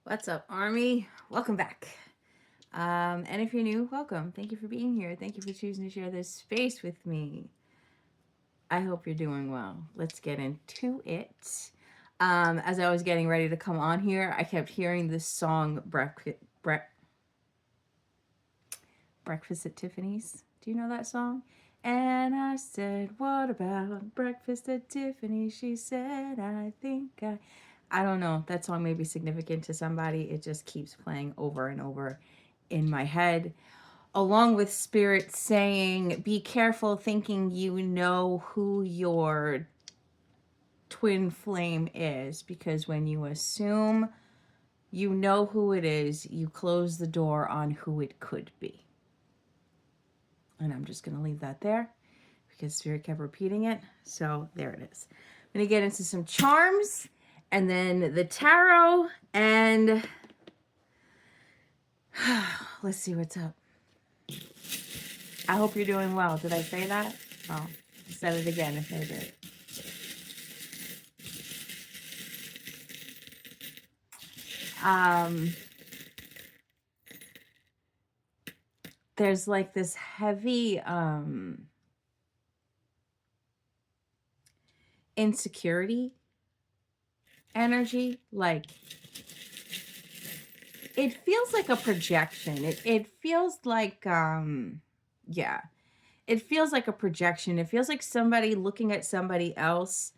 What's up, Army? Welcome back. And if you're new, welcome. Thank you for being here. Thank you for choosing to share this space with me. I hope you're doing well. Let's get into it. As I was getting ready to come on here, I kept hearing this song, Breakfast at Tiffany's. Do you know that song? And I said, what about breakfast at Tiffany's? She said, I don't know. That song may be significant to somebody. It just keeps playing over and over in my head. Along with Spirit saying, be careful thinking you know who your twin flame is. Because when you assume you know who it is, you close the door on who it could be. And I'm just going to leave that there because Spirit kept repeating it. So there it is. I'm going to get into some charms and then the tarot. And let's see what's up. I hope you're doing well. Did I say that? Oh, I said it again if I did. There's like this heavy insecurity energy. Like it feels like a projection. It feels like yeah. It feels like a projection. It feels like somebody looking at somebody else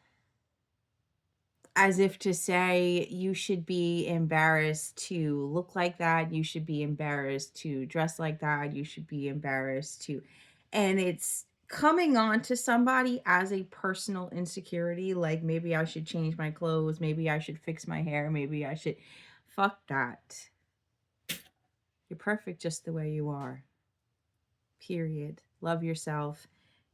as if to say, you should be embarrassed to look like that. You should be embarrassed to dress like that. You should be embarrassed to, and it's coming on to somebody as a personal insecurity. Like maybe I should change my clothes. Maybe I should fix my hair. Maybe I should, fuck that. You're perfect just the way you are. Period. Love yourself.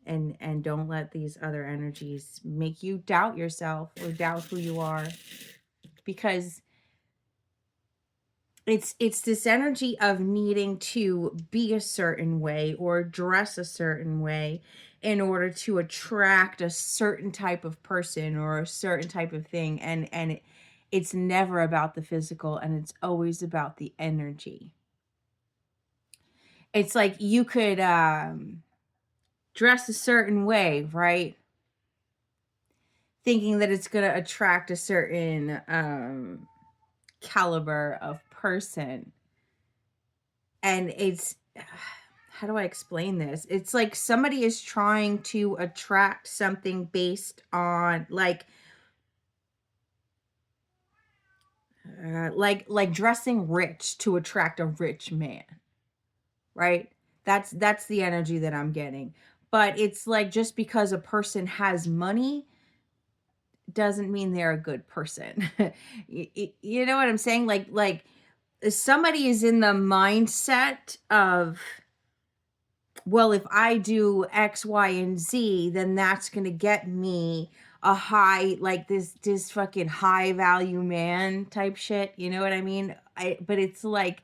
And don't let these other energies make you doubt yourself or doubt who you are, because it's this energy of needing to be a certain way or dress a certain way in order to attract a certain type of person or a certain type of thing, and it's never about the physical, and it's always about the energy. It's like you could dress a certain way, right? Thinking that it's going to attract a certain caliber of person. And it's, how do I explain this? It's like somebody is trying to attract something based on like dressing rich to attract a rich man, right? That's the energy that I'm getting. But it's like just because a person has money doesn't mean they're a good person. You know what I'm saying? Like somebody is in the mindset of, well, if I do X, Y, and Z, then that's going to get me a high, like this fucking high value man type shit. You know what I mean? But it's like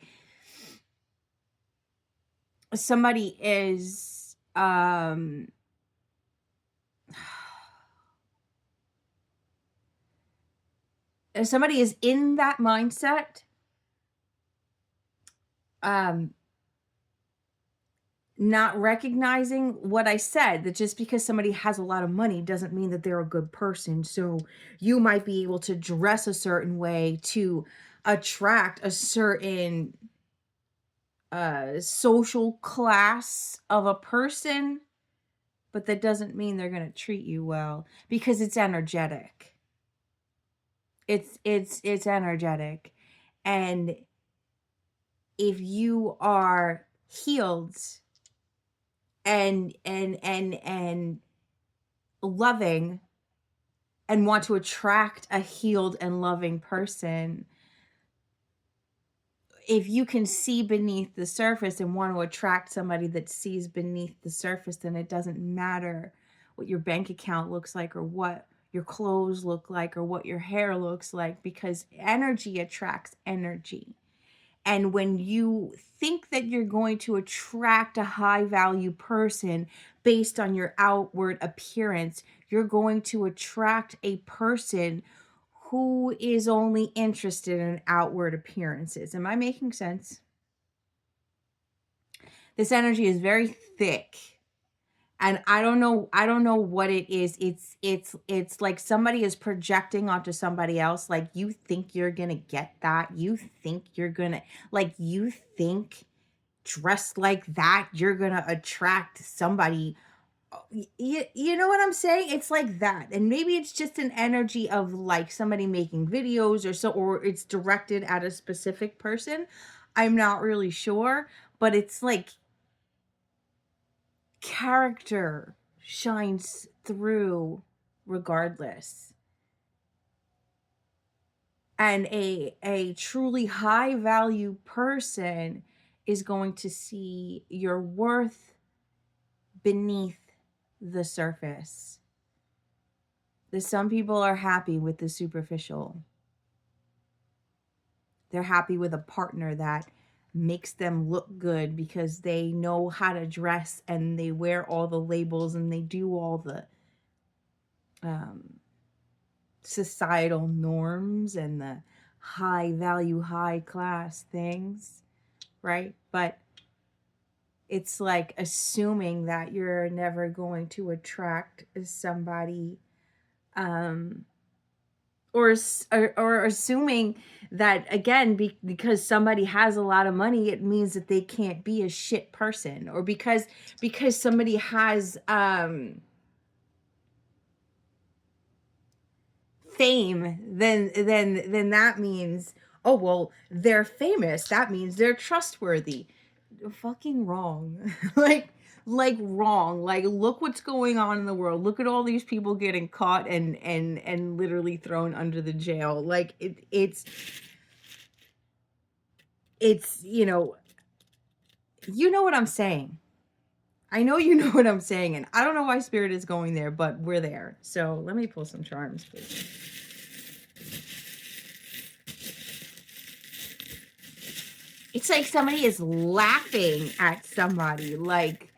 somebody is, if somebody is in that mindset, not recognizing what I said, that just because somebody has a lot of money doesn't mean that they're a good person. So you might be able to dress a certain way to attract a certain social class of a person, but that doesn't mean they're going to treat you well because it's energetic. It's energetic. And if you are healed and loving and want to attract a healed and loving person, if you can see beneath the surface and want to attract somebody that sees beneath the surface, then it doesn't matter what your bank account looks like or what your clothes look like or what your hair looks like, because energy attracts energy. And when you think that you're going to attract a high value person based on your outward appearance, you're going to attract a person who is only interested in outward appearances. Am I making sense? This energy is very thick. And I don't know what it is. It's like somebody is projecting onto somebody else, like you think you're going to get that. You think you're going to, like, you think dressed like that you're going to attract somebody. You know what I'm saying? It's like that. And maybe it's just an energy of like somebody making videos or so, or it's directed at a specific person. I'm not really sure, but it's like character shines through regardless. And a truly high value person is going to see your worth beneath the surface. Some people are happy with the superficial. They're happy with a partner that makes them look good because they know how to dress and they wear all the labels and they do all the societal norms and the high value, high class things, right? But it's like assuming that you're never going to attract somebody, or assuming that, again, because somebody has a lot of money, it means that they can't be a shit person, or because somebody has fame, then that means, oh well, they're famous, that means they're trustworthy. Fucking wrong. like wrong. Like, look what's going on in the world. Look at all these people getting caught and literally thrown under the jail. Like it's you know what I'm saying. I know you know what I'm saying, and I don't know why spirit is going there, but we're there. So let me pull some charms, please. It's like somebody is laughing at somebody, like,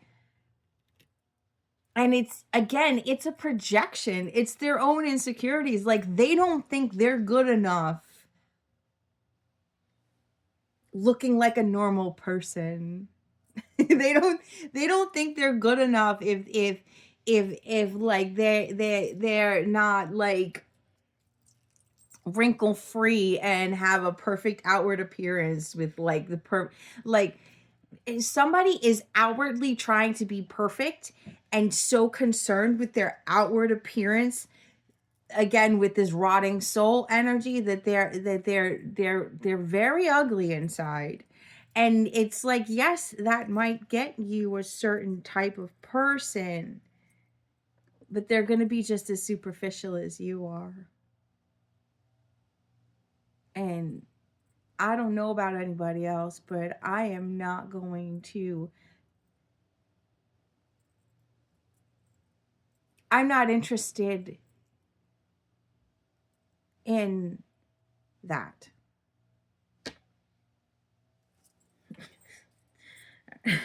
and it's, again, it's a projection. It's their own insecurities. Like, they don't think they're good enough looking like a normal person. they don't think they're good enough if like they're not like wrinkle free and have a perfect outward appearance with like like somebody is outwardly trying to be perfect and so concerned with their outward appearance, again with this rotting soul energy, that they're very ugly inside. And it's like, yes, that might get you a certain type of person, but they're going to be just as superficial as you are. And I don't know about anybody else, but I am not going to. I'm not interested in that. I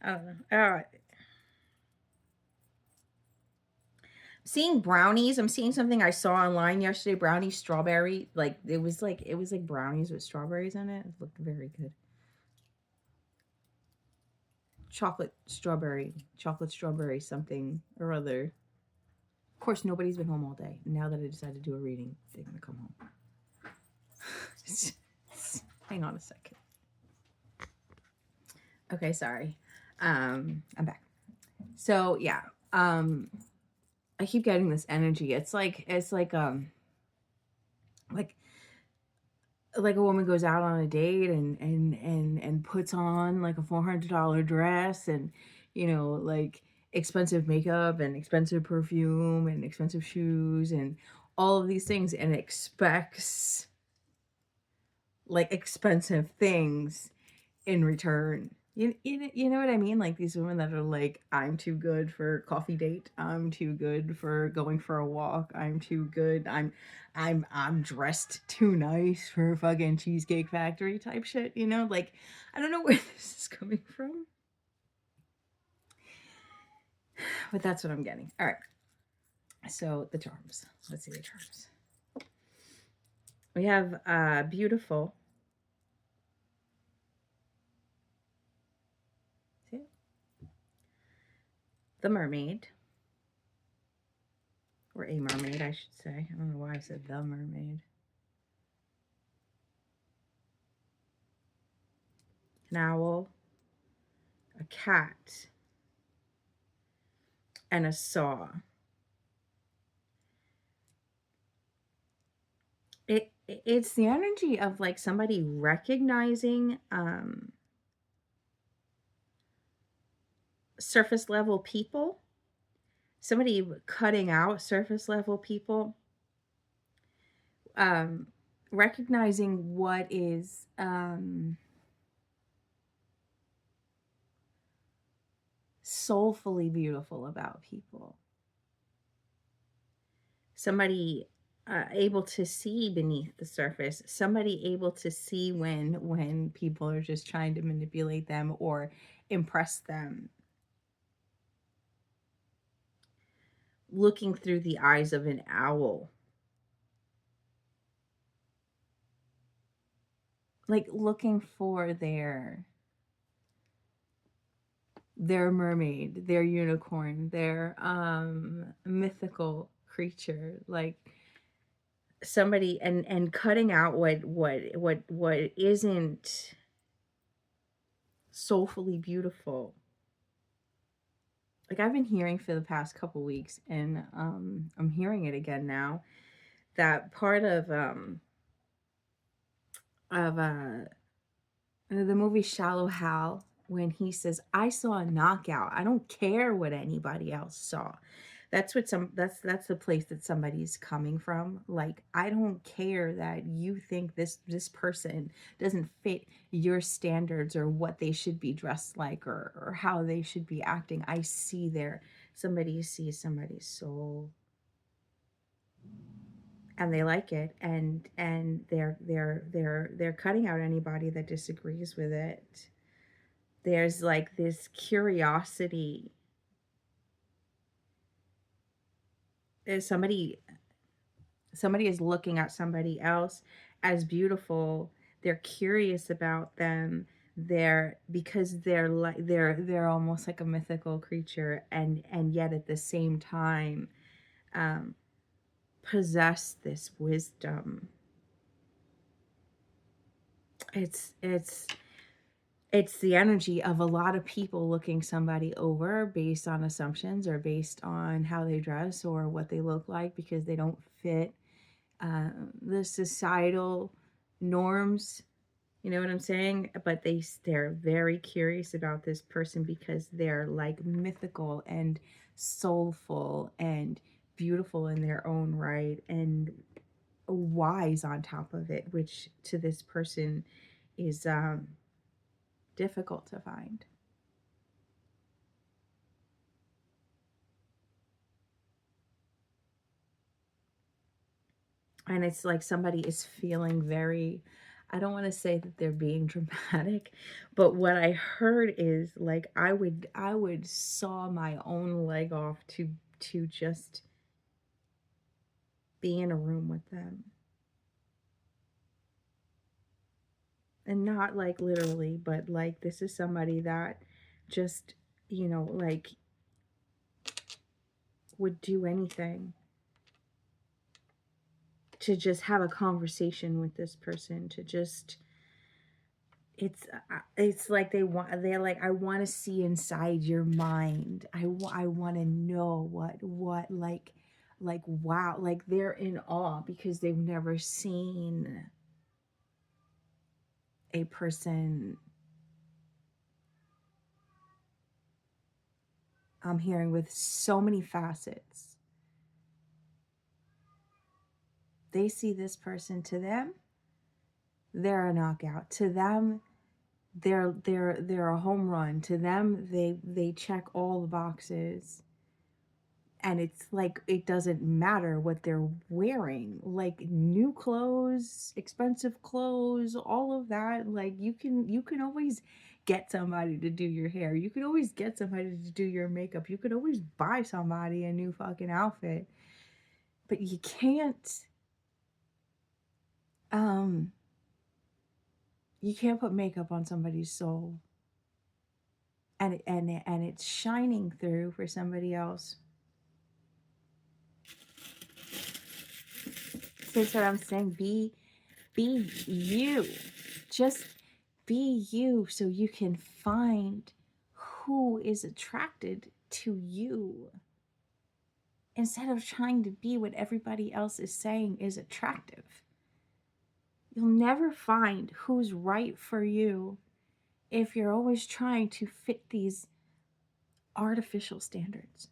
don't know. All right. Seeing brownies. I'm seeing something I saw online yesterday. Brownie strawberry. Like it was like brownies with strawberries in it. It looked very good. Chocolate strawberry something or other. Of course, nobody's been home all day. Now that I decided to do a reading, they're gonna come home. Hang on a second. Okay, sorry. I'm back. So yeah, I keep getting this energy. It's like like a woman goes out on a date and puts on like a $400 dress and, you know, like expensive makeup and expensive perfume and expensive shoes and all of these things, and expects like expensive things in return. You know what I mean? Like these women that are like, I'm too good for coffee date. I'm too good for going for a walk. I'm too good. I'm dressed too nice for fucking Cheesecake Factory type shit. You know, like I don't know where this is coming from, but that's what I'm getting. All right. So the charms. Let's see the charms. We have beautiful. See? The mermaid. Or a mermaid, I should say. I don't know why I said the mermaid. An owl, a cat, and a saw. It's the energy of like somebody recognizing surface level people, somebody cutting out surface level people, um, recognizing what is soulfully beautiful about people. Somebody able to see beneath the surface. Somebody able to see when people are just trying to manipulate them or impress them. Looking through the eyes of an owl, like looking for their mermaid, their unicorn, their mythical creature, like somebody, and cutting out what isn't soulfully beautiful. Like I've been hearing for the past couple weeks, and I'm hearing it again now, that part of the movie Shallow Hal, when he says, "I saw a knockout. I don't care what anybody else saw." That's the place that somebody's coming from. Like, I don't care that you think this person doesn't fit your standards or what they should be dressed like, or how they should be acting. I see somebody sees somebody's soul, and they like it, and they're cutting out anybody that disagrees with it. There's like this curiosity. There's somebody is looking at somebody else as beautiful. They're curious about them. Because they're like they're almost like a mythical creature, and yet at the same time um possess this wisdom. It's it's it's the energy of a lot of people looking somebody over based on assumptions, or based on how they dress or what they look like, because they don't fit the societal norms. You know what I'm saying? But they're very curious about this person because they're like mythical and soulful and beautiful in their own right, and wise on top of it, which to this person is difficult to find. And it's like somebody is feeling very, I don't want to say that they're being dramatic, but what I heard is like I would saw my own leg off to just be in a room with them. And not like literally, but like this is somebody that just, like would do anything to just have a conversation with this person, to just it's like they're like, I want to see inside your mind. I want to know what like wow, like they're in awe because they've never seen a person, I'm hearing, with so many facets. They see this person, to them they're a knockout, to them they're a home run, to them they check all the boxes. And it's like it doesn't matter what they're wearing, like new clothes, expensive clothes, all of that. Like you can always get somebody to do your hair, you could always get somebody to do your makeup, you could always buy somebody a new fucking outfit, but you can't Um, you can't put makeup on somebody's soul, and it's shining through for somebody else. So that's what I'm saying. Be you. Just be you so you can find who is attracted to you instead of trying to be what everybody else is saying is attractive. You'll never find who's right for you if you're always trying to fit these artificial standards.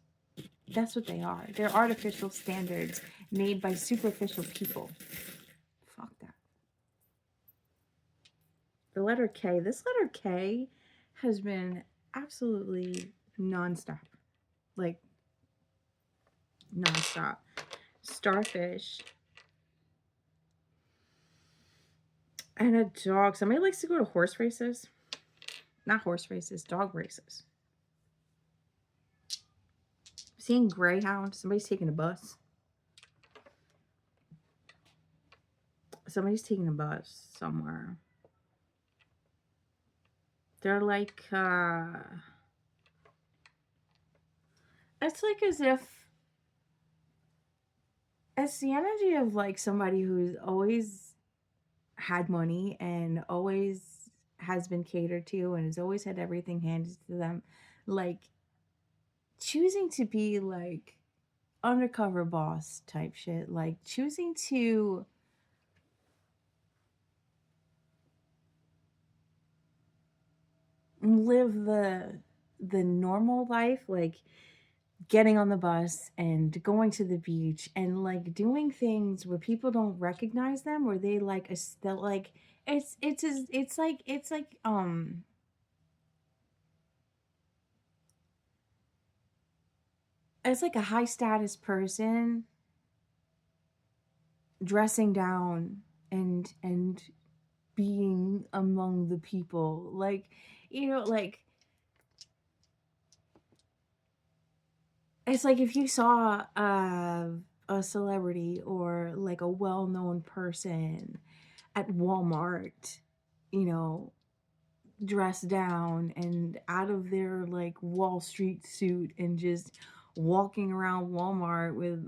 That's what they are. They're artificial standards made by superficial people. Fuck that. The letter K. This letter K has been absolutely nonstop. Like, nonstop. Starfish. And a dog. Somebody likes to go to horse races. Not horse races, dog races. Seeing Greyhound. Somebody's taking a bus. Somebody's taking a bus somewhere. They're like, it's like as if it's the energy of like somebody who's always had money and always has been catered to and has always had everything handed to them, like choosing to be like undercover boss type shit, like choosing to live the normal life, like getting on the bus and going to the beach and like doing things where people don't recognize them, where they like still like it's like a high status person dressing down and being among the people, like, you know, like it's like if you saw a celebrity or like a well-known person at Walmart, you know, dressed down and out of their like Wall Street suit and just walking around Walmart with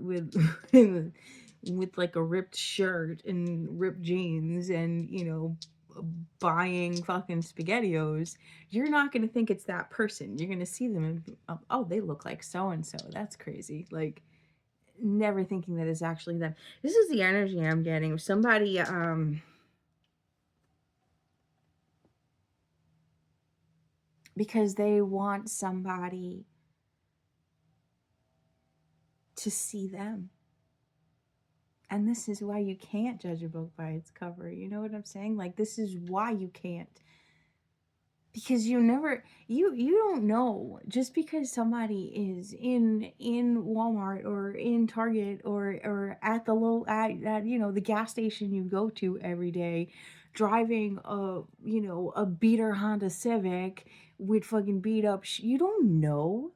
with like a ripped shirt and ripped jeans and, you know, buying fucking spaghettios, you're not going to think it's that person. You're going to see them and oh, they look like so and so. That's crazy. Like, never thinking that it's actually them. This is the energy I'm getting. Somebody because they want somebody to see them. And this is why you can't judge a book by its cover. You know what I'm saying? Like, this is why you can't. Because you never you don't know, just because somebody is in Walmart or in Target or at the low at you know, the gas station you go to every day, driving a, you know, a beater Honda Civic with fucking beat up you don't know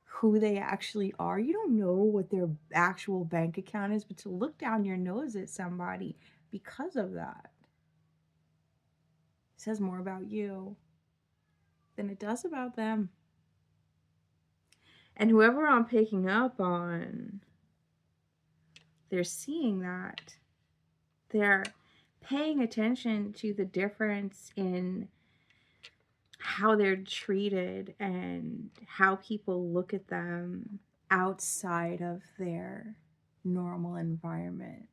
who they actually are. You don't know what their actual bank account is, but to look down your nose at somebody because of that says more about you than it does about them. And whoever I'm picking up on, they're seeing that. They're paying attention to the difference in how they're treated and how people look at them outside of their normal environment.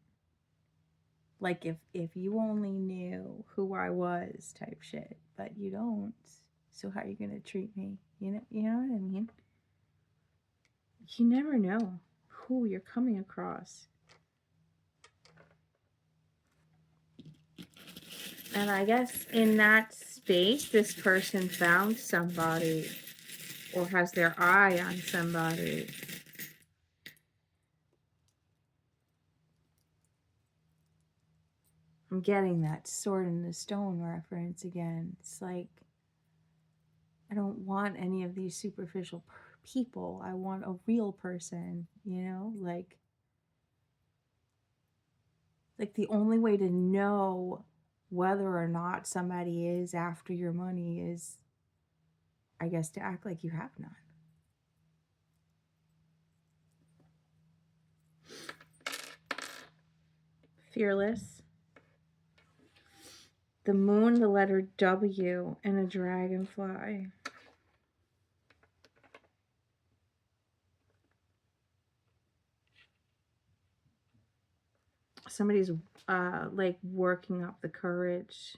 Like if you only knew who I was type shit, but you don't. So how are you gonna treat me? You know what I mean? You never know who you're coming across. And I guess in that space, this person found somebody or has their eye on somebody. I'm getting that sword in the stone reference again. It's like, I don't want any of these superficial people. I want a real person, you know? Like, Like the only way to know whether or not somebody is after your money is, I guess, to act like you have none. Fearless. The moon, the letter W, and a dragonfly. Somebody's like working up the courage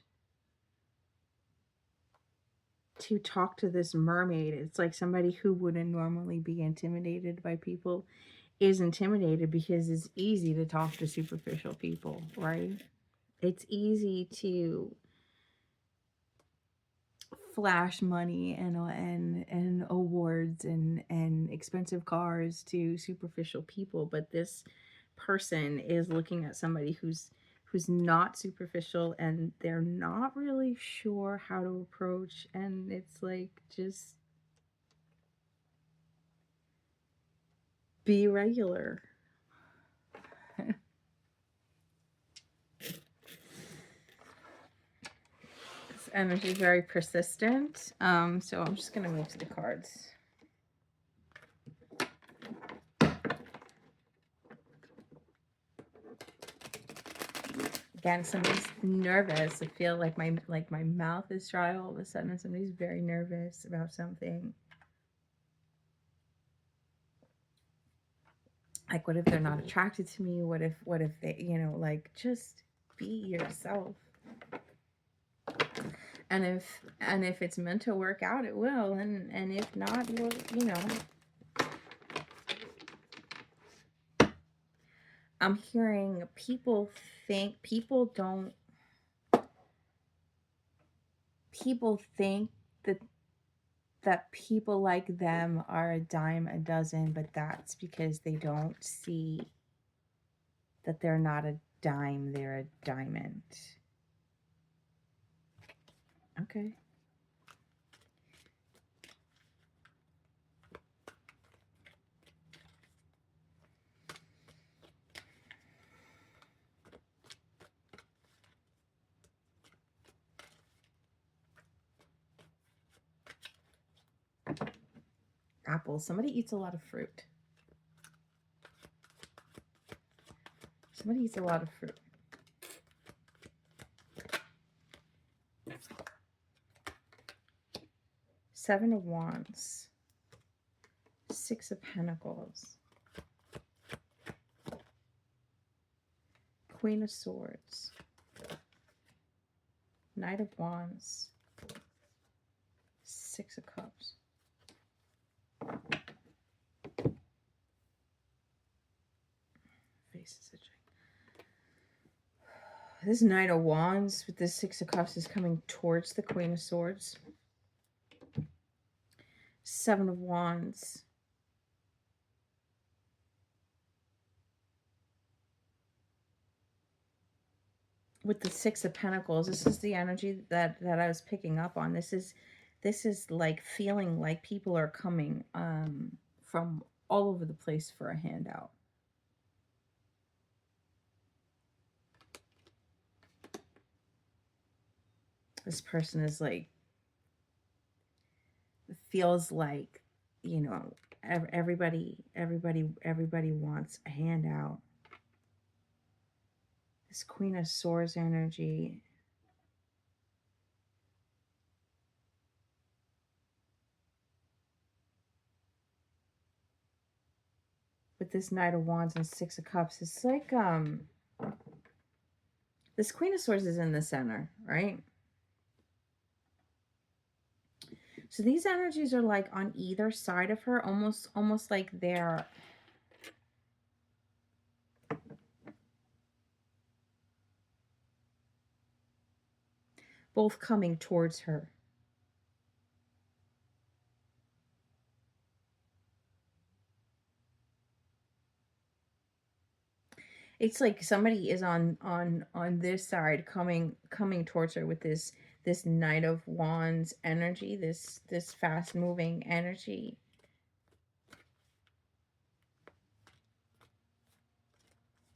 to talk to this mermaid. It's like somebody who wouldn't normally be intimidated by people is intimidated because it's easy to talk to superficial people, right? It's easy to flash money and awards and expensive cars to superficial people, but this person is looking at somebody who's not superficial, and they're not really sure how to approach, and it's like, just be regular. This energy is very persistent, so I'm just gonna mix the cards. Again, somebody's nervous. I feel like my mouth is dry all of a sudden. Somebody's very nervous about something. Like, what if they're not attracted to me? What if they, like, just be yourself. And if it's meant to work out, it will. And if not, I'm hearing people think that people like them are a dime a dozen, but that's because they don't see that they're not a dime, they're a diamond. Okay. Apples. Somebody eats a lot of fruit. Somebody eats a lot of fruit. Seven of Wands. Six of Pentacles. Queen of Swords. Knight of Wands. Six of Cups. Face is itching. This Knight of Wands with this Six of Cups is coming towards the Queen of Swords. Seven of Wands. With the Six of Pentacles, this is the energy that I was picking up on. This is like feeling like people are coming from all over the place for a handout. This person is like, feels like, everybody wants a handout. This Queen of Swords energy. With this Knight of Wands and Six of Cups, it's like, this Queen of Swords is in the center, right? So these energies are like on either side of her, almost like they're both coming towards her. It's like somebody is on this side coming towards her with this Knight of Wands energy, this fast moving energy.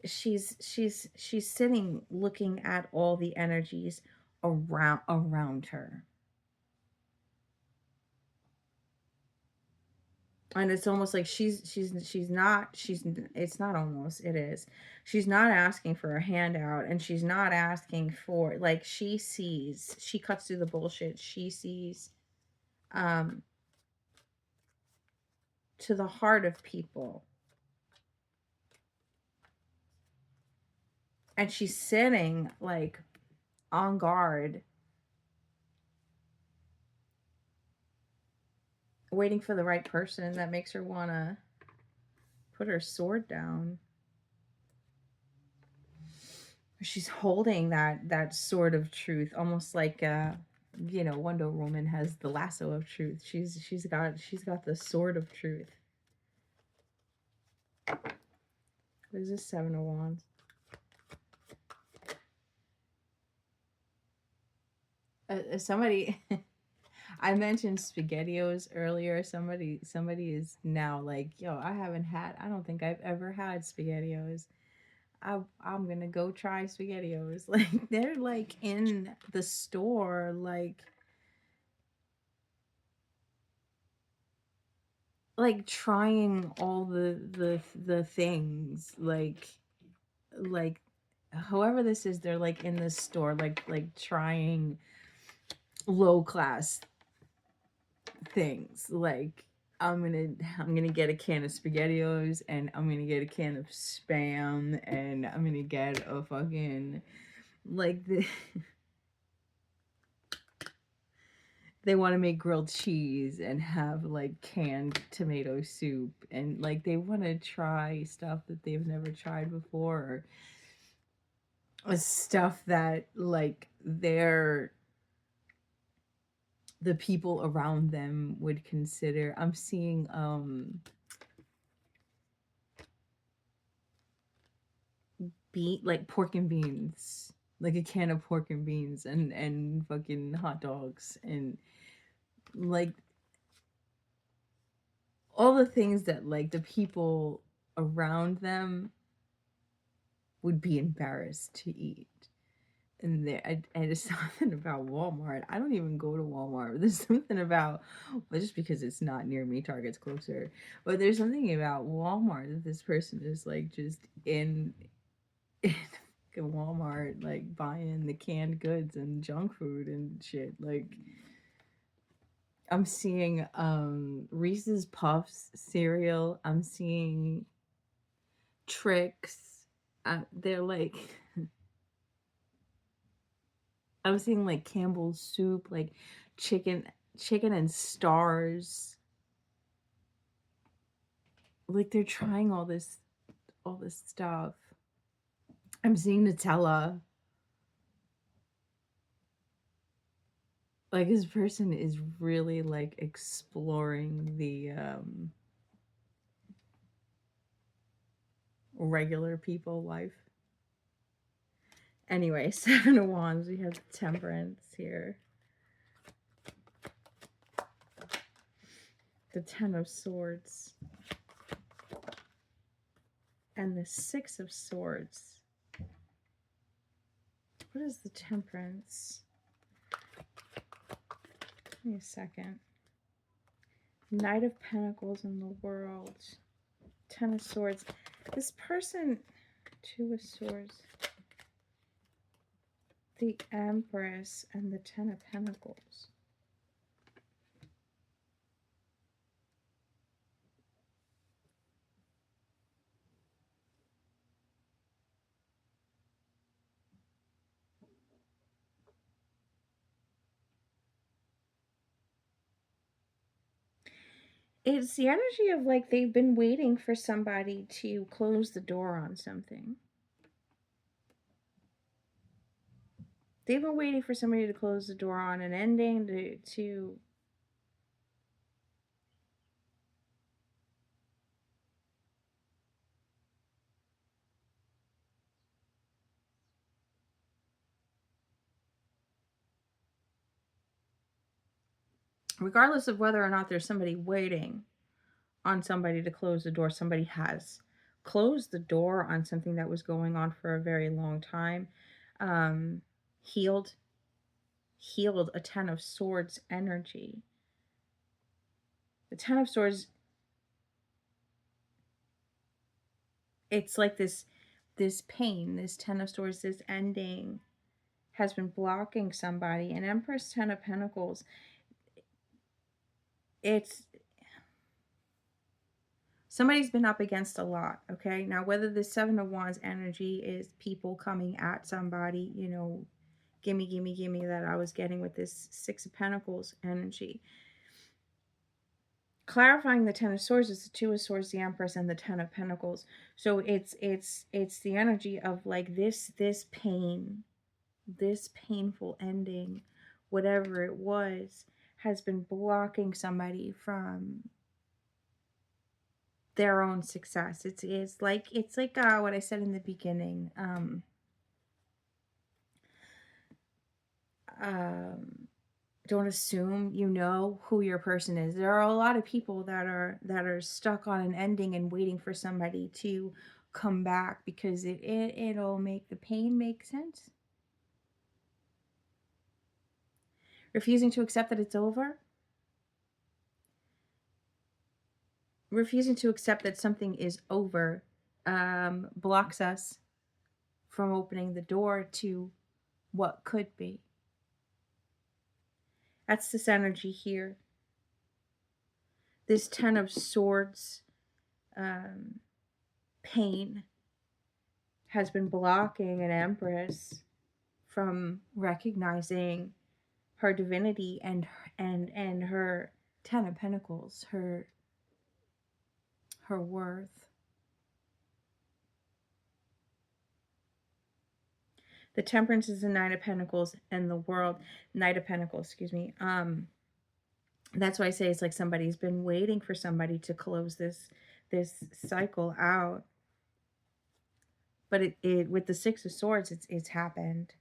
she's sitting looking at all the energies around her. And it's almost like she's not she's it's not almost it is she's not asking for a handout, and she's not asking for, like, she cuts through the bullshit. She sees um to the heart of people, and she's sitting like on guard, waiting for the right person that makes her want to put her sword down. She's holding that sword of truth, almost like Wonder Woman has the lasso of truth. She's got the sword of truth. What is this? Seven of Wands. Somebody I mentioned SpaghettiOs earlier. Somebody is now like, yo, I don't think I've ever had SpaghettiOs. I'm gonna go try SpaghettiOs. Like, they're like in the store, like trying all the things, like whoever this is, they're like in the store, like trying low class things. Like, I'm gonna get a can of SpaghettiOs, and I'm gonna get a can of Spam, and I'm gonna get a fucking, like, they want to make grilled cheese and have like canned tomato soup, and like they want to try stuff that they've never tried before, or stuff that like the people around them would consider. I'm seeing like pork and beans, like a can of pork and beans, and fucking hot dogs, and like all the things that like the people around them would be embarrassed to eat. And there's something about Walmart. I don't even go to Walmart. But there's something about, well, just because it's not near me, Target's closer. But there's something about Walmart that this person is like just in Walmart, like buying the canned goods and junk food and shit. Like, I'm seeing Reese's Puffs cereal. I'm seeing Tricks. They're like, I'm seeing like Campbell's soup, like chicken chicken and stars. Like, they're trying all this stuff. I'm seeing Nutella. Like, this person is really like exploring the regular people life. Anyway, Seven of Wands, we have Temperance here. The Ten of Swords. And the Six of Swords. What is the Temperance? Give me a second. Knight of Pentacles in the World. Ten of Swords. This person, Two of Swords. The Empress and the Ten of Pentacles. It's the energy of like they've been waiting for somebody to close the door on something. They've been waiting for somebody to close the door on an ending, to regardless of whether or not there's somebody waiting on somebody to close the door, somebody has closed the door on something that was going on for a very long time. Um, healed, healed a Ten of Swords energy. The Ten of Swords, it's like this pain, this Ten of Swords, this ending has been blocking somebody. And Empress, Ten of Pentacles, it's somebody's been up against a lot. Okay, now whether the Seven of Wands energy is people coming at somebody, you know, gimme, gimme, gimme, that I was getting with this Six of Pentacles energy. Clarifying the Ten of Swords is the Two of Swords, the Empress, and the Ten of Pentacles. So it's the energy of like this pain, this painful ending, whatever it was, has been blocking somebody from their own success. It's like what I said in the beginning. Don't assume you know who your person is. There are a lot of people that are stuck on an ending and waiting for somebody to come back because it'll make the pain make sense. Refusing to accept that it's over. Refusing to accept that something is over blocks us from opening the door to what could be. That's this energy here. This Ten of Swords pain has been blocking an Empress from recognizing her divinity and her Ten of Pentacles, her worth. The Temperance is the Nine of Pentacles, and the World, Knight of Pentacles, excuse me. That's why I say it's like somebody's been waiting for somebody to close this cycle out. But it with the Six of Swords, it's happened.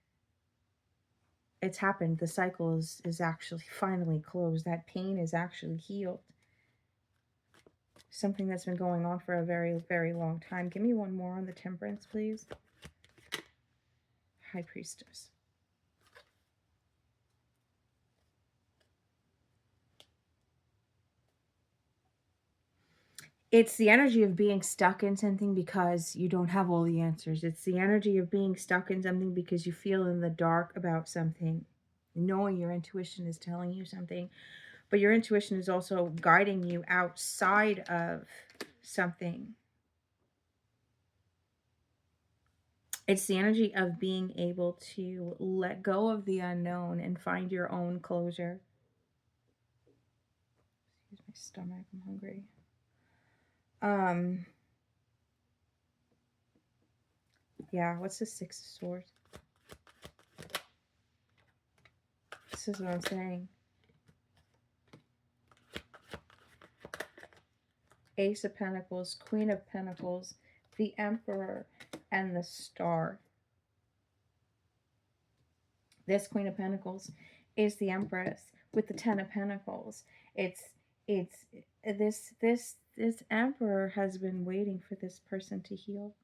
It's happened. The cycle is actually finally closed. That pain is actually healed. Something that's been going on for a very, very long time. Give me one more on the Temperance, please. High Priestess. It's the energy of being stuck in something because you don't have all the answers. It's the energy of being stuck in something because you feel in the dark about something, knowing your intuition is telling you something, but your intuition is also guiding you outside of something. It's the energy of being able to let go of the unknown and find your own closure. Excuse my stomach, I'm hungry. Yeah, what's the Six of Swords? This is what I'm saying. Ace of Pentacles, Queen of Pentacles, the Emperor, and the Star. This Queen of Pentacles is the Empress with the Ten of Pentacles. It's this Emperor has been waiting for this person to heal.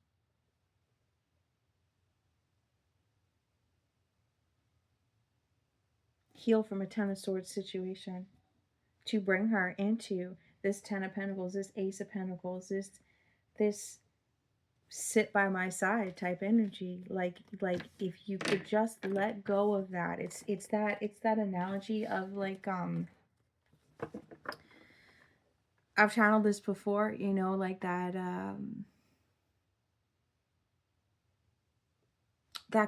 Heal from a Ten of Swords situation to bring her into this Ten of Pentacles, this Ace of Pentacles, this sit by my side type energy. Like if you could just let go of that. It's that analogy of like I've channeled this before, you know, like that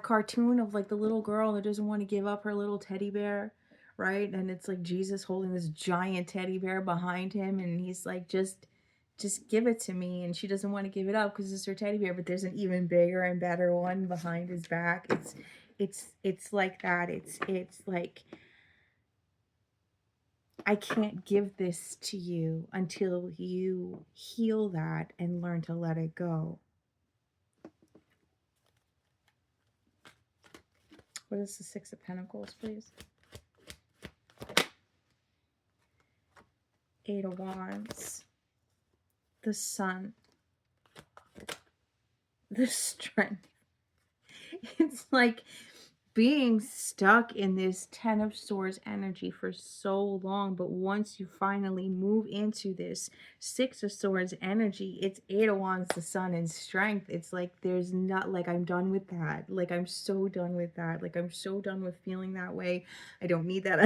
cartoon of like the little girl that doesn't want to give up her little teddy bear, right? And it's like Jesus holding this giant teddy bear behind him, and he's like, just give it to me. And she doesn't want to give it up because it's her teddy bear, but there's an even bigger and better one behind his back. It's like that. It's like, I can't give this to you until you heal that and learn to let it go. What is the Six of Pentacles, please? Eight of Wands. The Sun. the strength. It's like being stuck in this Ten of Swords energy for so long, but once you finally move into this Six of Swords energy, it's Eight of Wands, the Sun, and strength. It's like there's not, like, I'm done with that. Like, I'm so done with that. Like, I'm so done with feeling that way. I don't need that.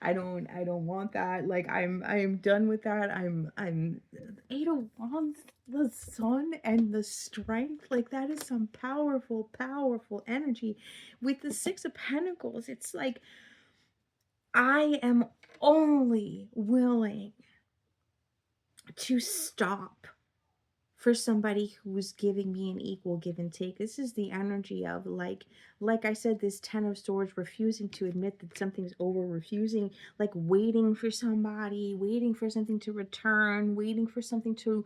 I don't want that. Like, I am done with that. I'm Eight of Wands, the Sun, and the strength. Like, that is some powerful, powerful energy. With the Six of Pentacles, it's like I am only willing to stop for somebody who's giving me an equal give and take. This is the energy of, like I said, this Ten of Swords, refusing to admit that something's over, refusing, like waiting for somebody, waiting for something to return, waiting for something to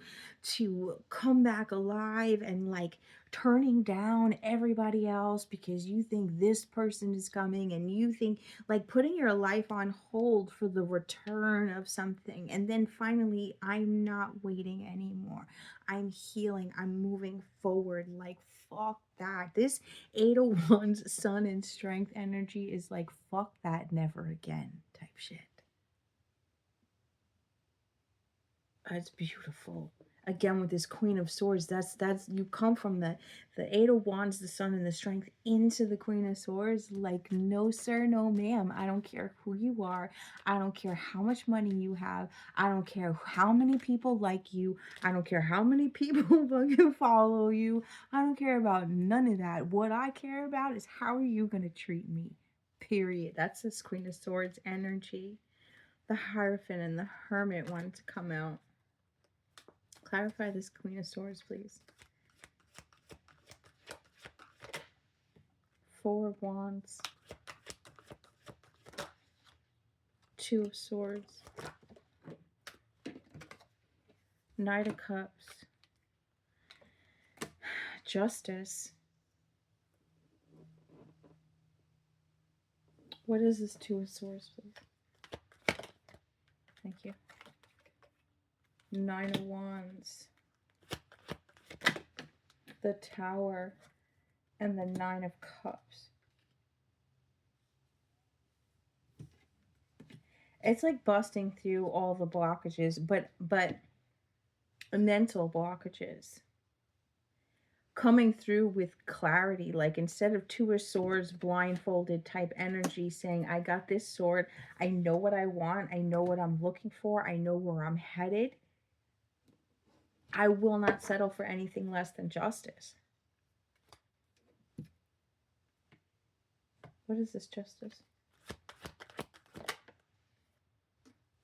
come back alive, and like turning down everybody else because you think this person is coming, and you think, like, putting your life on hold for the return of something. And then finally, I'm not waiting anymore. I'm healing. I'm moving forward. Like, fuck that. This Eight of Wands, Sun, and strength energy is like, fuck that, never again type shit. It's beautiful. Again, with this Queen of Swords, that's you come from the Eight of Wands, the Sun, and the strength into the Queen of Swords. Like, no sir, no ma'am. I don't care who you are. I don't care how much money you have. I don't care how many people like you. I don't care how many people fucking follow you. I don't care about none of that. What I care about is, how are you gonna treat me? Period. That's this Queen of Swords energy. The Hierophant and the Hermit wanted to come out. Clarify this Queen of Swords, please. Four of Wands. Two of Swords. Knight of Cups. Justice. What is this Two of Swords, please? Thank you. Nine of Wands. The Tower. And the Nine of Cups. It's like busting through all the blockages, but mental blockages. Coming through with clarity, like, instead of Two of Swords, blindfolded type energy, saying, I got this sword, I know what I want, I know what I'm looking for, I know where I'm headed. I will not settle for anything less than justice. What is this justice?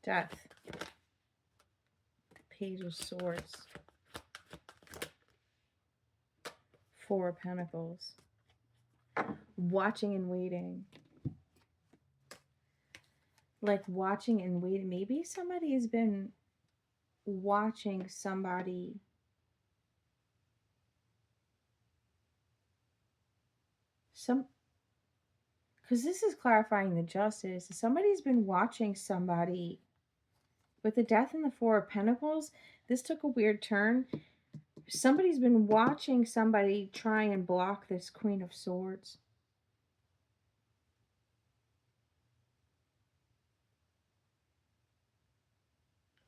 Death. Page of Swords. Four of Pentacles. Watching and waiting. Like, watching and waiting. Maybe somebody has been watching somebody because this is clarifying the justice. Somebody's been watching somebody. With the Death and the Four of Pentacles, this took a weird turn. Somebody's been watching somebody try and block this Queen of Swords.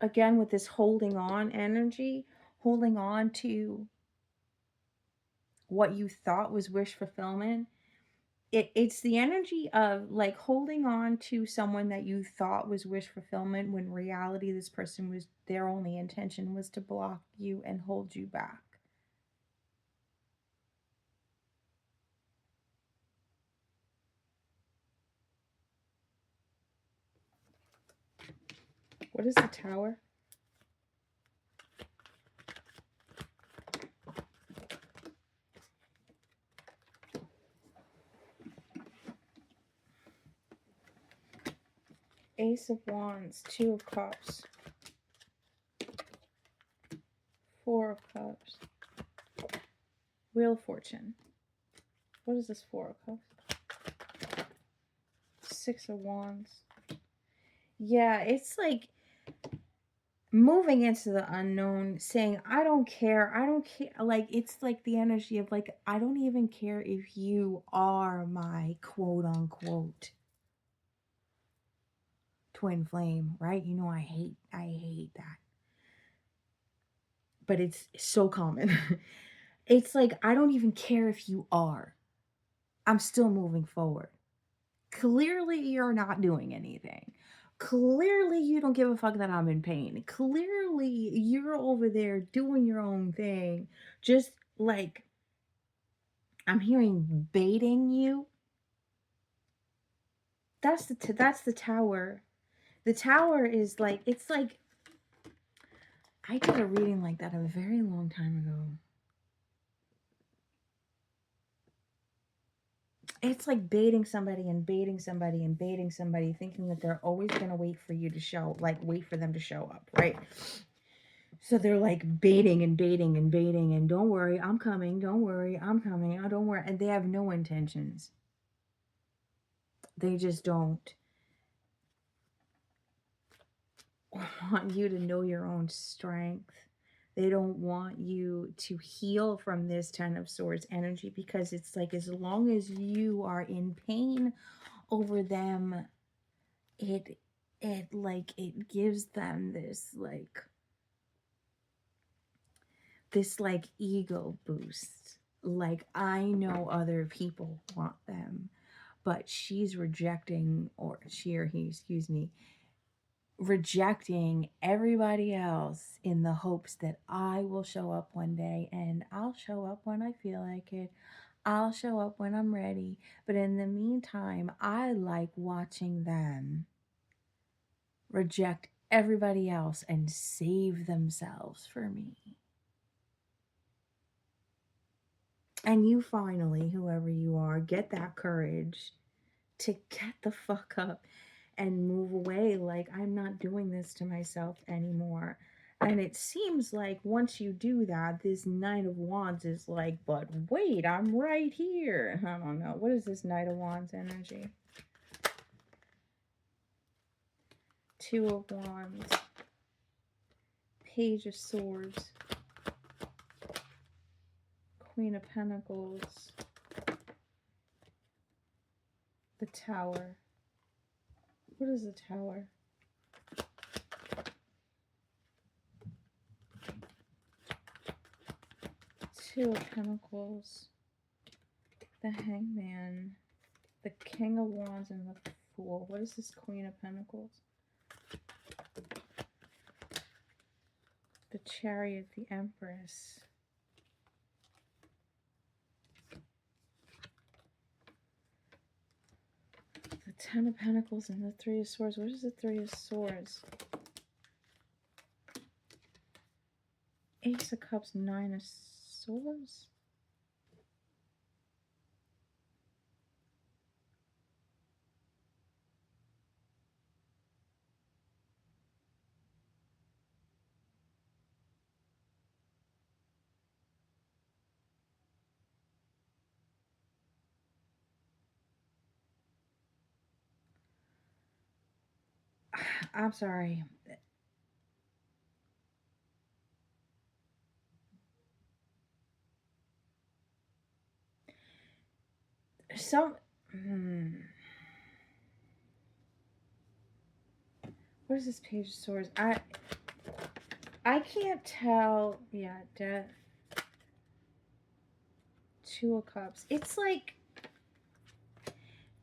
Again, with this holding on energy, holding on to what you thought was wish fulfillment. It's the energy of, like, holding on to someone that you thought was wish fulfillment, when in reality this person was, their only intention was to block you and hold you back. What is the Tower? Ace of Wands, Two of Cups, Four of Cups, Wheel of Fortune. What is this Four of Cups? Six of Wands. Yeah, it's like moving into the unknown, saying, I don't care. I don't care. Like, it's like the energy of, like, I don't even care if you are my quote unquote twin flame, right? You know, I hate that. But it's so common. It's like, I don't even care if you are. I'm still moving forward. Clearly, you're not doing anything. Clearly, you don't give a fuck that I'm in pain. Clearly, you're over there doing your own thing. Just like, I'm hearing baiting you. That's the tower. The tower is like, it's like, I did a reading like that a very long time ago. It's like baiting somebody and baiting somebody and baiting somebody, thinking that they're always going to wait for you to show, like, wait for them to show up, right? So they're like baiting and baiting and baiting, and don't worry, I'm coming, don't worry, I'm coming, oh, don't worry. And they have no intentions. They just don't want you to know your own strength. They don't want you to heal from this Ten of Swords energy, because it's like, as long as you are in pain over them, it gives them this like ego boost. Like, I know other people want them, but she's rejecting, or she or he, excuse me, rejecting everybody else in the hopes that I will show up one day, and I'll show up when I feel like it. I'll show up when I'm ready. But in the meantime, I like watching them reject everybody else and save themselves for me. And you finally, whoever you are, get that courage to get the fuck up and move away. Like, I'm not doing this to myself anymore. And it seems like once you do that, this Knight of Wands is like, but wait, I'm right here. I don't know. What is this Knight of Wands energy? Two of Wands. Page of Swords. Queen of Pentacles. The Tower. What is the Tower? Two of Pentacles. The Hangman. The King of Wands and the Fool. What is this Queen of Pentacles? The Chariot, the Empress. The Ten of Pentacles and the Three of Swords. What is the Three of Swords? Ace of Cups, Nine of Swords. I'm sorry. Some... What is this Page of Swords? I can't tell. Yeah, Death. Two of Cups. It's like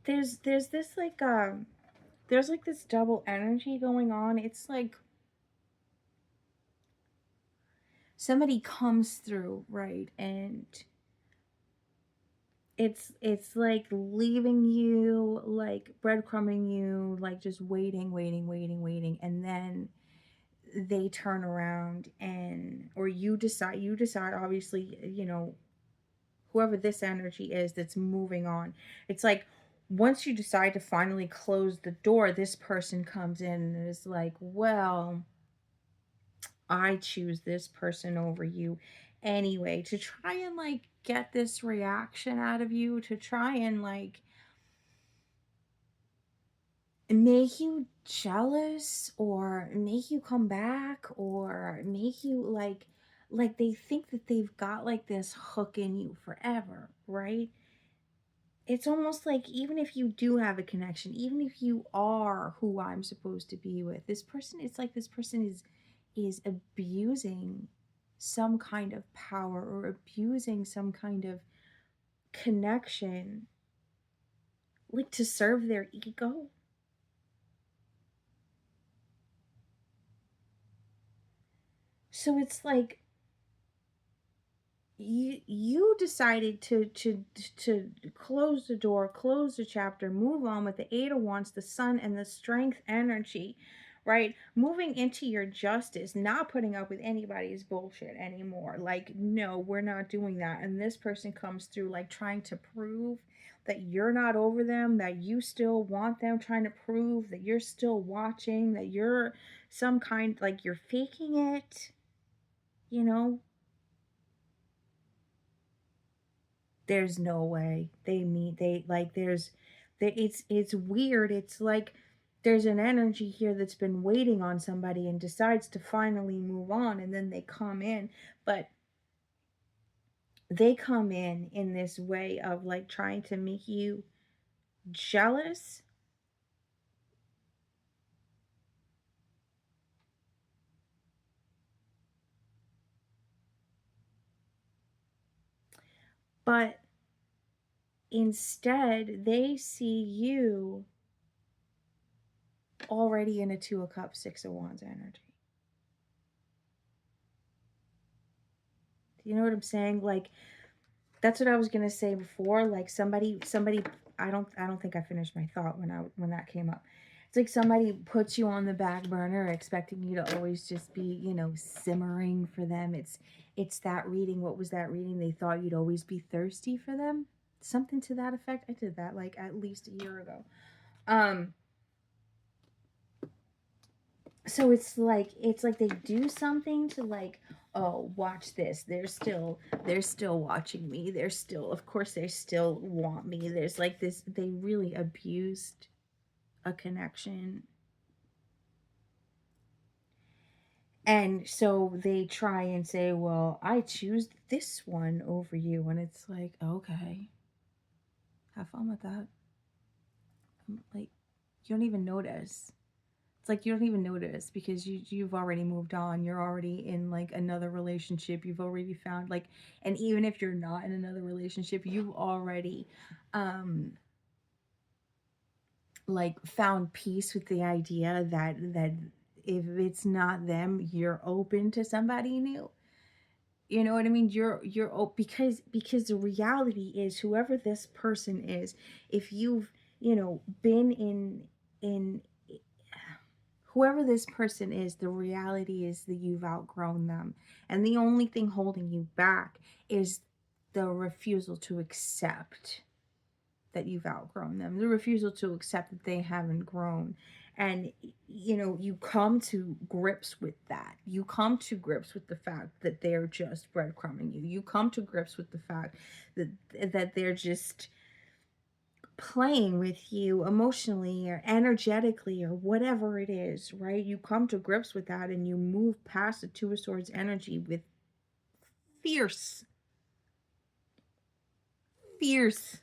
there's this like there's like this double energy going on. It's like somebody comes through, right? And it's like leaving you, like breadcrumbing you, like just waiting, waiting, and then they turn around, and or you decide obviously, you know, whoever this energy is that's moving on. It's like once you decide to finally close the door, this person comes in and is like, well, I choose this person over you anyway, to try and like get this reaction out of you, to try and like make you jealous or make you come back or make you like they think that they've got like this hook in you forever, right? It's almost like even if you do have a connection, even if you are who I'm supposed to be with, this person, it's like this person is abusing some kind of power or abusing some kind of connection, like to serve their ego. So it's like you decided to close the door, close the chapter, move on with the Eight of Wands, the Sun, and the Strength energy, right? Moving into your justice, not putting up with anybody's bullshit anymore. Like, no, we're not doing that. And this person comes through like trying to prove that you're not over them, that you still want them, trying to prove that you're still watching, that you're some kind, like you're faking it, you know. There's no way they meet. They like there's there it's weird. It's like there's an energy here that's been waiting on somebody and decides to finally move on, and then they come in, but they come in this way of like trying to make you jealous, but instead they see you already in a Two of Cups, Six of Wands energy. Do you know what I'm saying? Like that's what I was gonna say before. Like somebody I don't think I finished my thought when that came up. It's like somebody puts you on the back burner expecting you to always just be, simmering for them. It's that reading. What was that reading? They thought you'd always be thirsty for them. Something to that effect. I did that like at least a year ago. Um so it's like they do something to like, oh, watch this, they're still watching me, they're still, of course they still want me. There's like this, they really abused a connection, and so they try and say, well, I choose this one over you, and it's like, okay, have fun with that. Like, you don't even notice. It's like you don't even notice because you've already moved on. You're already in like another relationship. You've already found like, and even if you're not in another relationship, you've already um like found peace with the idea that if it's not them, you're open to somebody new. You know what I mean? Because the reality is, whoever this person is, if you've, been in whoever this person is, the reality is that you've outgrown them. And the only thing holding you back is the refusal to accept that you've outgrown them, the refusal to accept that they haven't grown. And, you come to grips with that. You come to grips with the fact that they're just breadcrumbing you. You come to grips with the fact that they're just playing with you emotionally or energetically or whatever it is, right? You come to grips with that and you move past the Two of Swords energy with fierce, fierce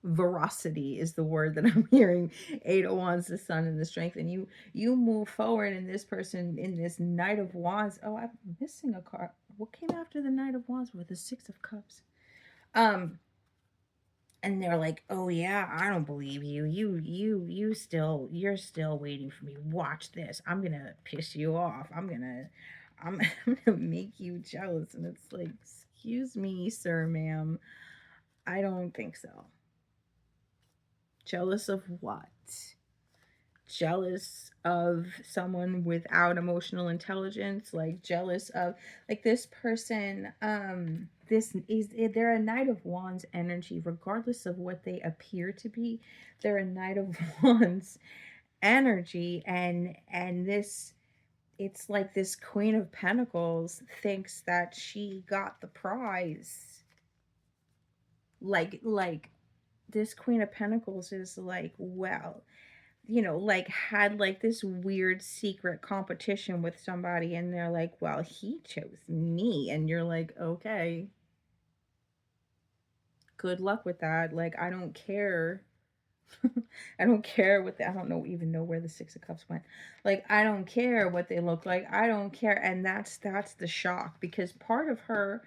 veracity is the word that I'm hearing. Eight of Wands, the Sun, and the Strength, and you move forward. And this person in this Knight of Wands. Oh, I'm missing a card. What came after the Knight of Wands with the Six of Cups? Um, and they're like, oh yeah, I don't believe you, you're still waiting for me. Watch this, I'm gonna piss you off, I'm I'm gonna make you jealous. And it's like, excuse me, sir, ma'am, I don't think so. Jealous of what? Jealous of someone without emotional intelligence, like jealous of, like, this person, this is, they're a Knight of Wands energy regardless of what they appear to be. They're a Knight of Wands energy, and this, it's like this Queen of Pentacles thinks that she got the prize. Like this Queen of Pentacles is like, well, you know, like had like this weird secret competition with somebody, and they're like, well, he chose me. And you're like, okay, good luck with that. Like, I don't care. I don't care what I don't know even know where the Six of Cups went. Like, I don't care what they look like. I don't care. And that's the shock, because part of her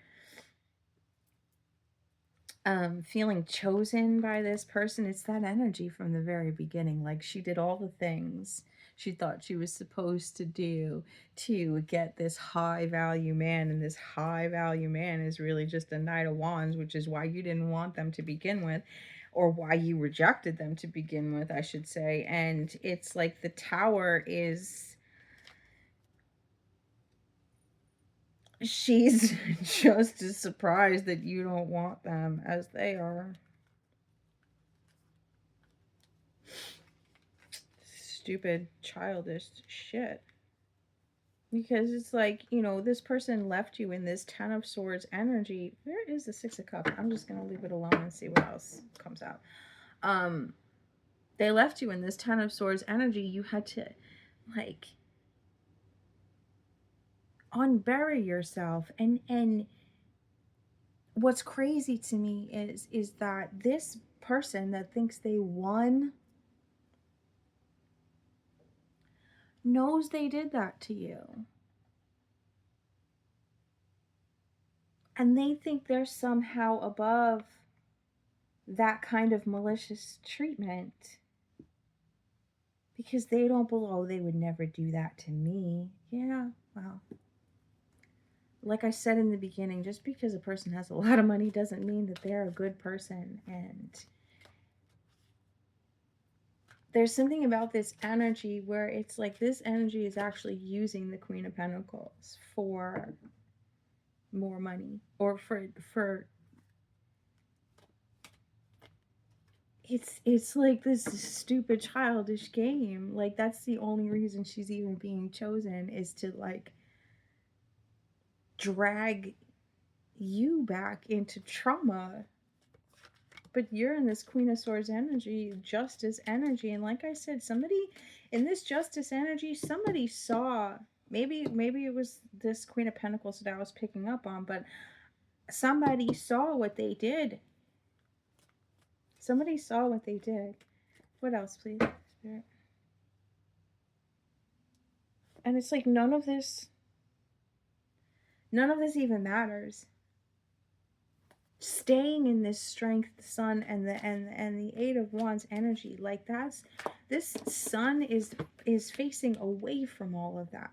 feeling chosen by this person, it's that energy from the very beginning. Like, she did all the things she thought she was supposed to do to get this high value man, and this high value man is really just a Knight of Wands, which is why you didn't want them to begin with, or why you rejected them to begin with, I should say. And it's like the Tower is, she's just as surprised that you don't want them as they are. Stupid, childish shit. Because it's like, you know, this person left you in this Ten of Swords energy. Where is the Six of Cups? I'm just going to leave it alone and see what else comes out. They left you in this Ten of Swords energy. You had to, like, unbury yourself. And what's crazy to me is that this person that thinks they won knows they did that to you. And they think they're somehow above that kind of malicious treatment, because they don't believe, oh, they would never do that to me. Yeah, well, like I said in the beginning, just because a person has a lot of money doesn't mean that they're a good person. And there's something about this energy where it's like this energy is actually using the Queen of Pentacles for more money, or for it's like this stupid childish game. Like, that's the only reason she's even being chosen, is to like drag you back into trauma. But you're in this Queen of Swords energy, justice energy, and like I said, somebody in this justice energy, somebody saw, maybe it was this Queen of Pentacles that I was picking up on, but somebody saw what they did. Somebody saw what they did. What else, please, Spirit? And it's like none of this even matters. Staying in this strength, sun, and the Eight of Wands energy, like that's, this sun is facing away from all of that.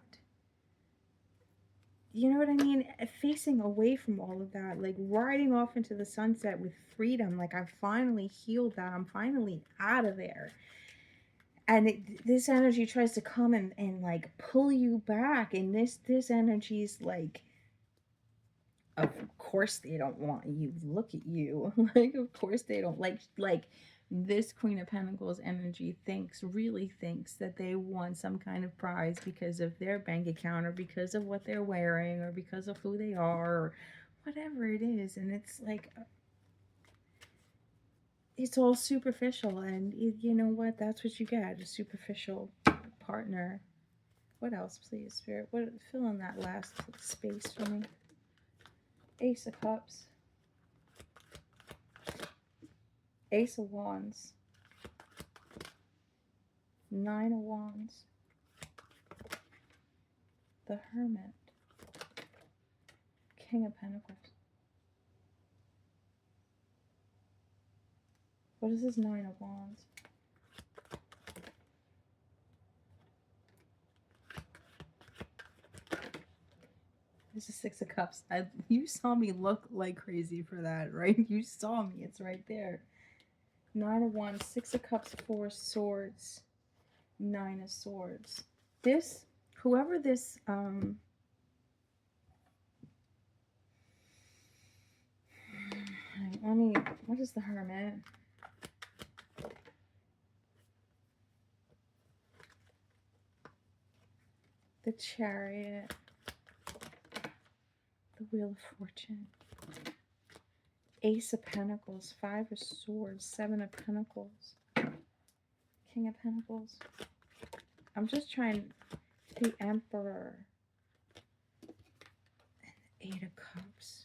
You know what I mean? Facing away from all of that, like riding off into the sunset with freedom. Like, I've finally healed that. I'm finally out of there. And this energy tries to come and like pull you back, and this energy is like, of course they don't want you. Look at you. Like, of course they don't. Like this Queen of Pentacles energy really thinks that they won some kind of prize because of their bank account, or because of what they're wearing, or because of who they are, or whatever it is. And it's like, it's all superficial. And you know what? That's what you get, a superficial partner. What else, please, Spirit? Fill in that last space for me. Ace of Cups. Ace of Wands. Nine of Wands. The Hermit. King of Pentacles. What is this Nine of Wands? This is Six of Cups. You saw me look like crazy for that, right? You saw me. It's right there. Nine of Wands, Six of Cups, Four of Swords, Nine of Swords. Whoever this, what is the Hermit? The Chariot. The Wheel of Fortune. Ace of Pentacles, Five of Swords, Seven of Pentacles, King of Pentacles? I'm just trying. The Emperor. And Eight of Cups.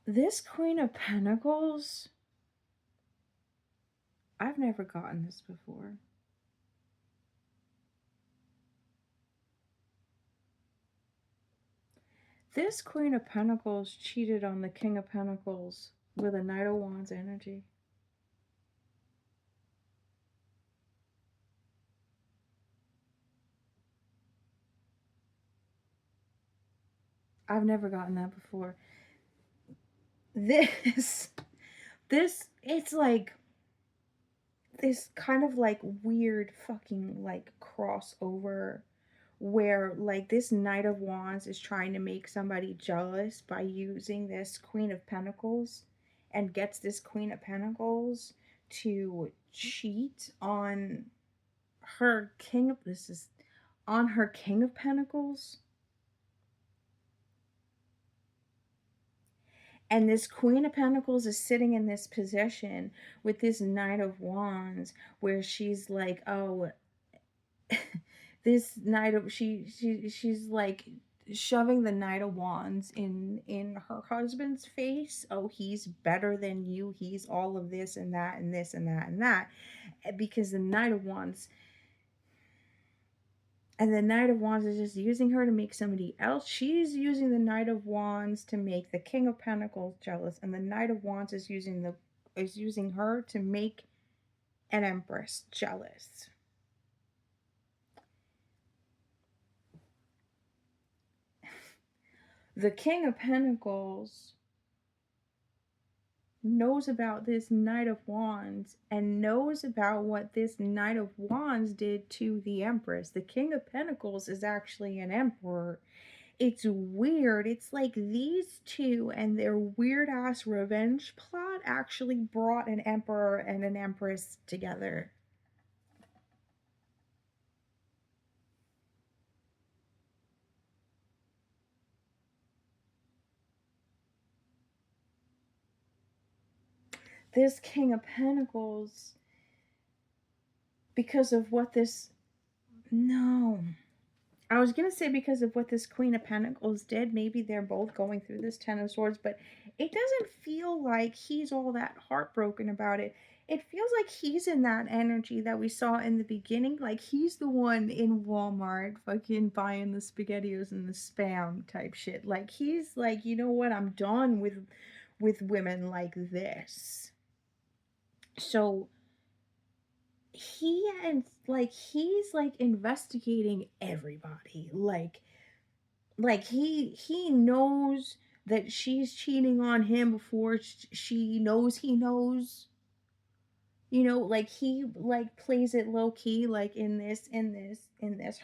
This Queen of Pentacles, I've never gotten this before. This Queen of Pentacles cheated on the King of Pentacles with a Knight of Wands energy. I've never gotten that before. This, it's like this kind of like weird fucking like crossover where like this Knight of Wands is trying to make somebody jealous by using this Queen of Pentacles, and gets this Queen of Pentacles to cheat on her King of her King of Pentacles. And this Queen of Pentacles is sitting in this position with this Knight of Wands where she's like, oh, this Knight of she's like shoving the Knight of Wands in her husband's face. Oh, he's better than you. He's all of this and that and this and that and that. Because the Knight of Wands and the Knight of Wands is just using her to make somebody else. She's using the Knight of Wands to make the King of Pentacles jealous, and the Knight of Wands is using her to make an Empress jealous. The King of Pentacles knows about this Knight of Wands and knows about what this Knight of Wands did to the Empress. The King of Pentacles is actually an emperor. It's weird. It's like these two and their weird ass revenge plot actually brought an emperor and an empress together. This King of Pentacles, because of what this... No. I was going to say because of what this Queen of Pentacles did, maybe they're both going through this Ten of Swords, but it doesn't feel like he's all that heartbroken about it. It feels like he's in that energy that we saw in the beginning. Like he's the one in Walmart fucking buying the SpaghettiOs and the Spam type shit. Like he's like, you know what? I'm done with women like this. So he's like investigating everybody. Like he knows that she's cheating on him before she knows he knows. You know, like he like plays it low key, like in this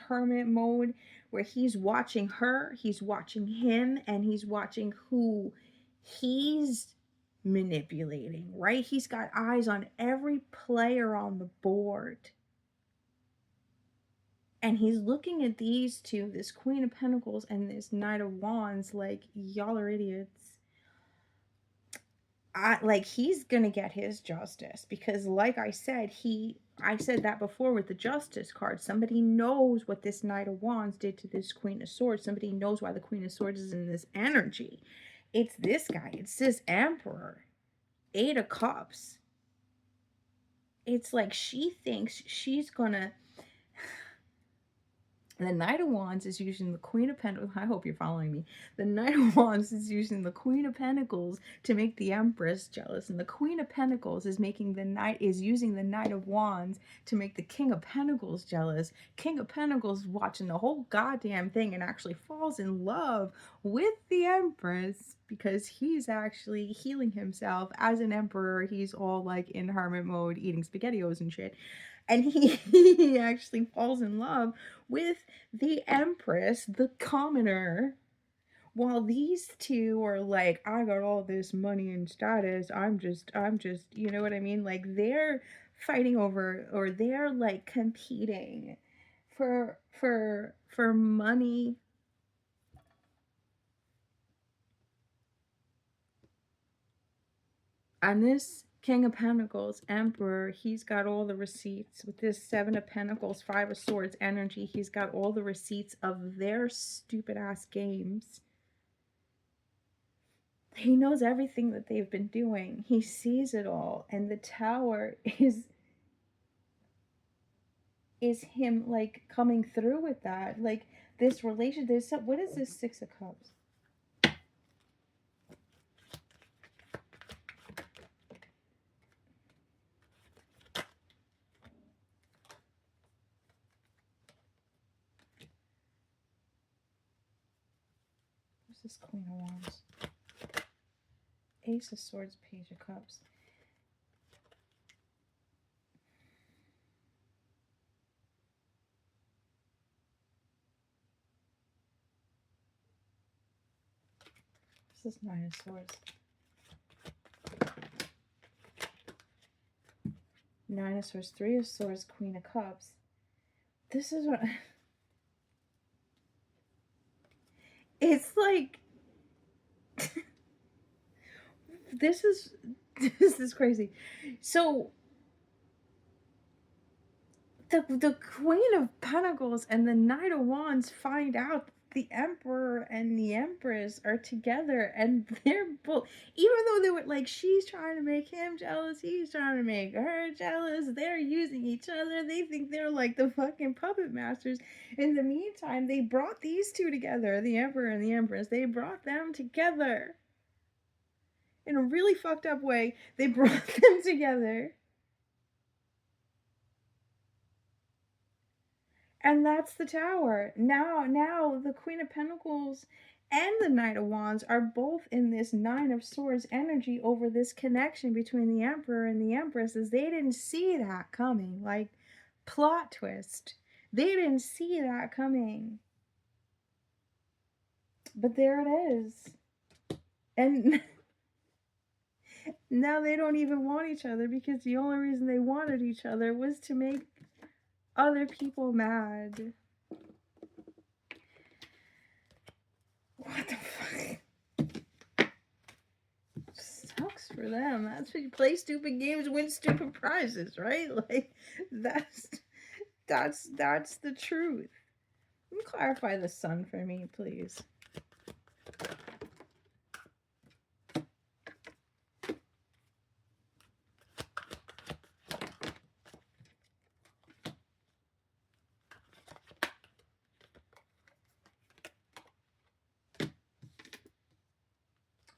hermit mode where he's watching her, he's watching him, and he's watching who he's manipulating, right? He's got eyes on every player on the board. And he's looking at these two, this Queen of Pentacles and this Knight of Wands, like, y'all are idiots. Like he's gonna get his justice because, like I said, I said that before with the Justice card. Somebody knows what this Knight of Wands did to this Queen of Swords. Somebody knows why the Queen of Swords is in this energy. It's this guy. It's this Emperor. Eight of Cups. It's like she thinks she's gonna... The Knight of Wands is using the Queen of Pentacles. I hope you're following me. The Knight of Wands is using the Queen of Pentacles to make the Empress jealous, and the Queen of Pentacles is using the Knight of Wands to make the King of Pentacles jealous. King of Pentacles is watching the whole goddamn thing and actually falls in love with the Empress because he's actually healing himself as an emperor. He's all like in hermit mode, eating SpaghettiOs and shit. And he actually falls in love with the Empress, the commoner, While these two are like, I got all this money and status, I'm just, you know what I mean? Like they're fighting over, or they're like competing for money. And this King of Pentacles, Emperor, he's got all the receipts. With this Seven of Pentacles, Five of Swords energy, he's got all the receipts of their stupid ass games. He knows everything that they've been doing. He sees it all. And the Tower is him like coming through with that. Like this relation, there's some, what is this Six of Cups? What's this Queen of Wands? Ace of Swords, Page of Cups. What's this Nine of Swords? Nine of Swords, Three of Swords, Queen of Cups. This is what it's like. this is this is crazy. So the Queen of Pentacles and the Knight of Wands find out the Emperor and the Empress are together, and they're both, even though they were like, she's trying to make him jealous, he's trying to make her jealous, they're using each other, they think they're like the fucking puppet masters. In the meantime, they brought these two together, the Emperor and the Empress, they brought them together in a really fucked up way. They brought them together. And that's the Tower. Now the Queen of Pentacles and the Knight of Wands are both in this Nine of Swords energy over this connection between the Emperor and the Empress, as they didn't see that coming. Like, plot twist. They didn't see that coming. But there it is. And now they don't even want each other, because the only reason they wanted each other was to make other people mad. What the fuck? Sucks for them. That's what you play stupid games, win stupid prizes, right? Like that's the truth. Can you clarify the Sun for me, please?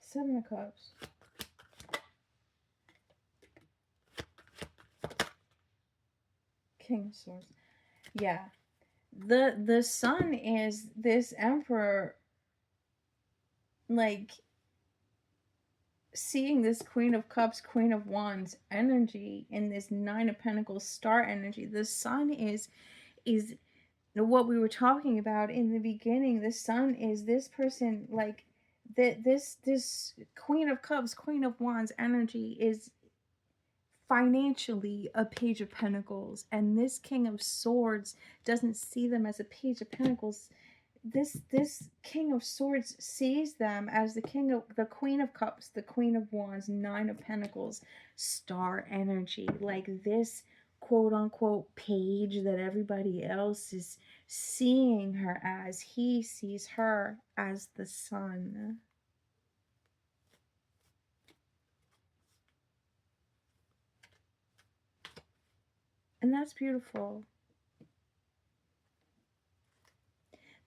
Seven of Cups. King of Swords. Yeah. The Sun is this Emperor, like, seeing this Queen of Cups, Queen of Wands energy in this Nine of Pentacles star energy. The Sun is what we were talking about in the beginning. The Sun is this person, like, this Queen of Cups, Queen of Wands energy is financially a Page of Pentacles, and this King of Swords doesn't see them as a Page of Pentacles. This King of Swords sees them as the Queen of Cups, the Queen of Wands, Nine of Pentacles, star energy, like this quote unquote page that everybody else is seeing her as. He sees her as the Sun. And that's beautiful.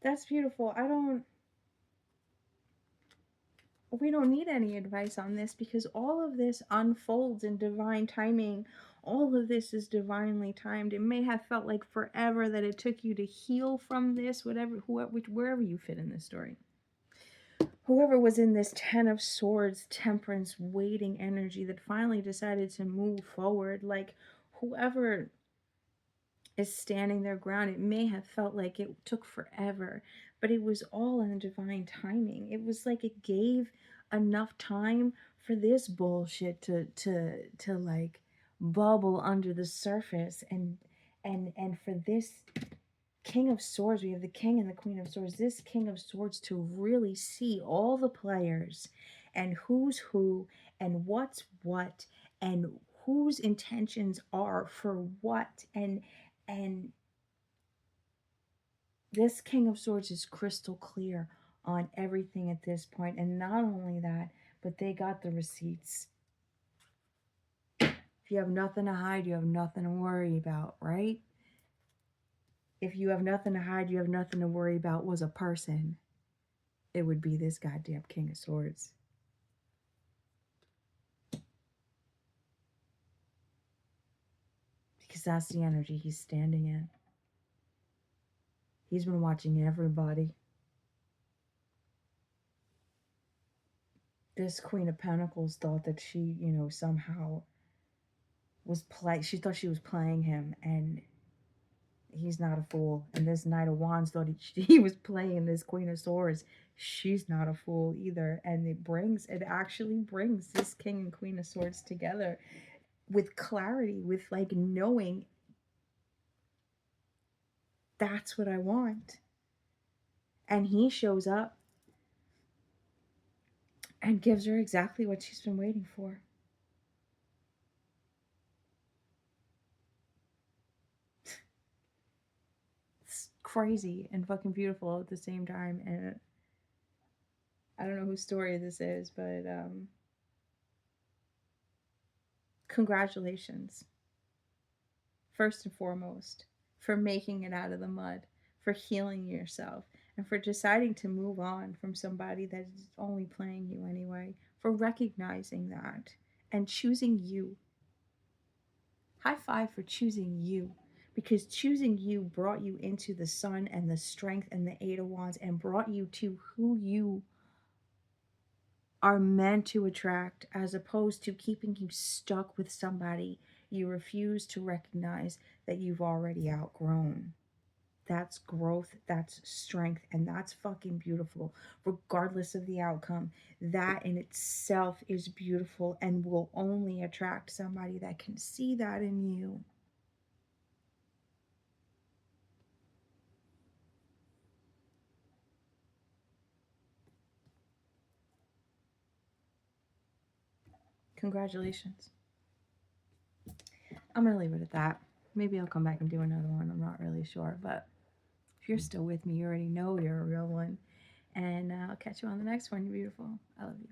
That's beautiful. We don't need any advice on this, because all of this unfolds in divine timing. All of this is divinely timed. It may have felt like forever that it took you to heal from this, wherever you fit in this story. Whoever was in this Ten of Swords, Temperance, waiting energy that finally decided to move forward, like whoever is standing their ground, it may have felt like it took forever, but it was all in the divine timing. It was like it gave enough time for this bullshit to like bubble under the surface, and for this King of Swords, we have the King and the Queen of Swords, this King of Swords to really see all the players and who's who and what's what and whose intentions are for what, and this King of Swords is crystal clear on everything at this point. And not only that, but they got the receipts. If you have nothing to hide, you have nothing to worry about, right? If you have nothing to hide, you have nothing to worry about was a person, it would be this goddamn King of Swords. Because that's the energy he's standing in. He's been watching everybody. This Queen of Pentacles thought that she, somehow she thought she was playing him, and he's not a fool. And this Knight of Wands thought he was playing this Queen of Swords. She's not a fool either. And it actually brings this King and Queen of Swords together with clarity, with like knowing that's what I want. And he shows up and gives her exactly what she's been waiting for. It's crazy and fucking beautiful at the same time. And I don't know whose story this is, but congratulations, first and foremost, for making it out of the mud, for healing yourself, and for deciding to move on from somebody that is only playing you anyway, for recognizing that and choosing you. High five for choosing you, because choosing you brought you into the sun and the strength and the Eight of Wands and brought you to who you are meant to attract, as opposed to keeping you stuck with somebody you refuse to recognize that you've already outgrown. That's growth, that's strength, and that's fucking beautiful, regardless of the outcome. That in itself is beautiful and will only attract somebody that can see that in you. Congratulations. I'm going to leave it at that. Maybe I'll come back and do another one. I'm not really sure. But if you're still with me, you already know you're a real one. And I'll catch you on the next one. You're beautiful. I love you.